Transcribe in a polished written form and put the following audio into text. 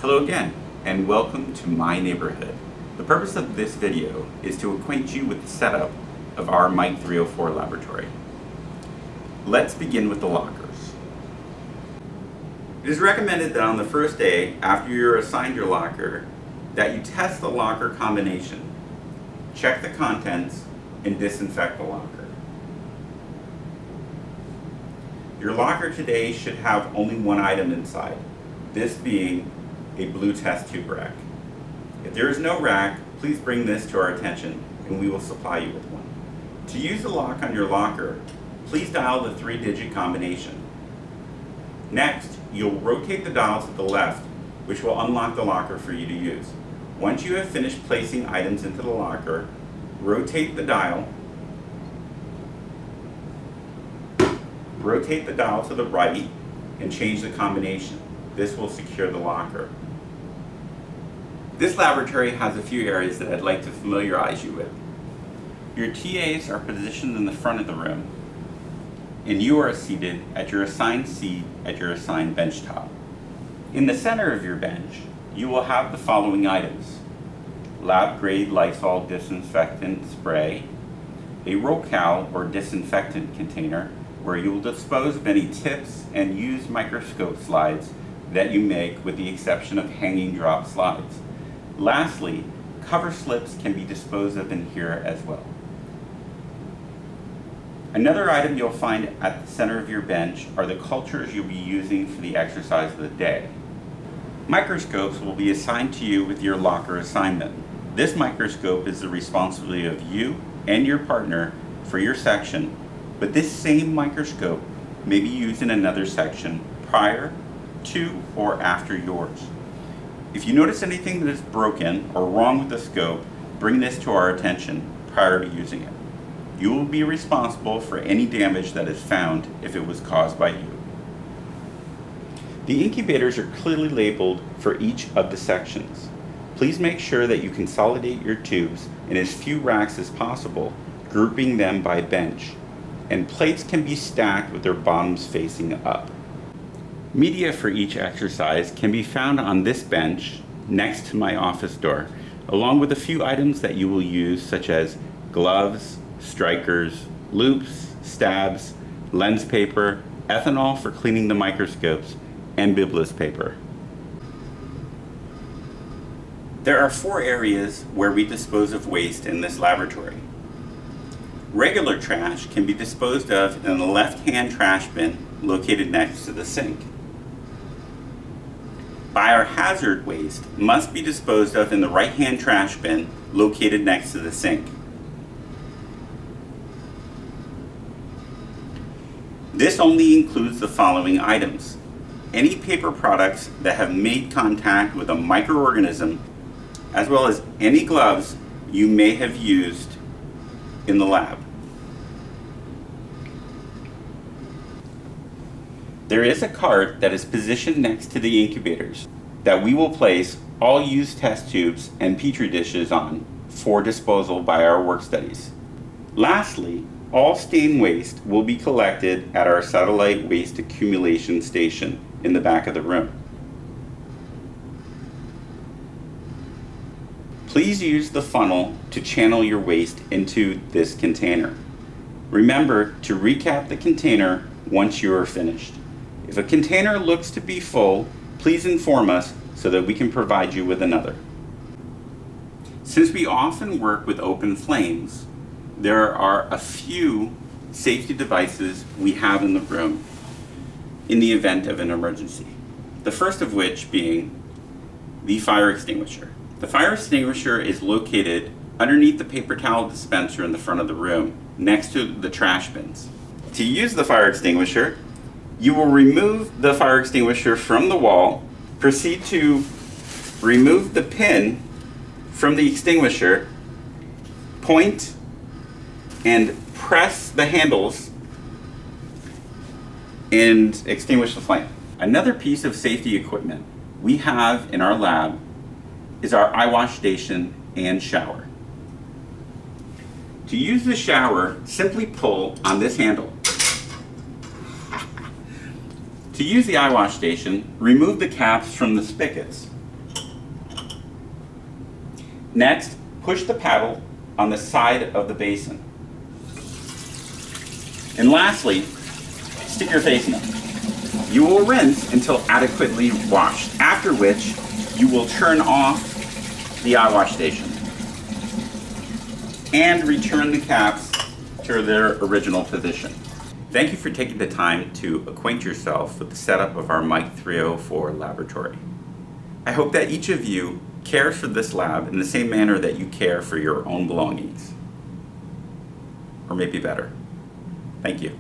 Hello again, and welcome to my neighborhood. The purpose of this video is to acquaint you with the setup of our Mike 304 laboratory. Let's begin with the lockers. It is recommended that on the first day after you're assigned your locker, that you test the locker combination, check the contents, and disinfect the locker. Your locker today should have only one item inside, this being a blue test tube rack. If there is no rack, please bring this to our attention and we will supply you with one. To use the lock on your locker, please dial the 3-digit combination. Next, you'll rotate the dial to the left, which will unlock the locker for you to use. Once you have finished placing items into the locker, rotate the dial to the right and change the combination. This will secure the locker. This laboratory has a few areas that I'd like to familiarize you with. Your TAs are positioned in the front of the room, and you are seated at your assigned seat at your assigned bench top. In the center of your bench, you will have the following items: lab-grade Lysol disinfectant spray, a Rocal or disinfectant container where you will dispose of any tips and used microscope slides that you make, with the exception of hanging drop slides. Lastly, cover slips can be disposed of in here as well. Another item you'll find at the center of your bench are the cultures you'll be using for the exercise of the day. Microscopes will be assigned to you with your locker assignment. This microscope is the responsibility of you and your partner for your section, but this same microscope may be used in another section prior to or after yours. If you notice anything that is broken or wrong with the scope, bring this to our attention prior to using it. You will be responsible for any damage that is found if it was caused by you. The incubators are clearly labeled for each of the sections. Please make sure that you consolidate your tubes in as few racks as possible, grouping them by bench, and plates can be stacked with their bottoms facing up. Media for each exercise can be found on this bench next to my office door, along with a few items that you will use, such as gloves, strikers, loupes, stabs, lens paper, ethanol for cleaning the microscopes, and Biblis paper. There are 4 areas where we dispose of waste in this laboratory. Regular trash can be disposed of in the left-hand trash bin located next to the sink. Biohazard waste must be disposed of in the right-hand trash bin located next to the sink. This only includes the following items: any paper products that have made contact with a microorganism, as well as any gloves you may have used in the lab. There is a cart that is positioned next to the incubators that we will place all used test tubes and petri dishes on for disposal by our work studies. Lastly, all stain waste will be collected at our satellite waste accumulation station in the back of the room. Please use the funnel to channel your waste into this container. Remember to recap the container once you are finished. If a container looks to be full, please inform us so that we can provide you with another. Since we often work with open flames, there are a few safety devices we have in the room in the event of an emergency. The first of which being the fire extinguisher. The fire extinguisher is located underneath the paper towel dispenser in the front of the room, next to the trash bins. To use the fire extinguisher, you will remove the fire extinguisher from the wall, proceed to remove the pin from the extinguisher, point and press the handles, and extinguish the flame. Another piece of safety equipment we have in our lab is our eye wash station and shower. To use the shower, simply pull on this handle. To use the eye wash station, remove the caps from the spigots. Next, push the paddle on the side of the basin. And lastly, stick your face in it. You will rinse until adequately washed, after which you will turn off the eye wash station and return the caps to their original position. Thank you for taking the time to acquaint yourself with the setup of our Mike 304 laboratory. I hope that each of you cares for this lab in the same manner that you care for your own belongings. Or maybe better. Thank you.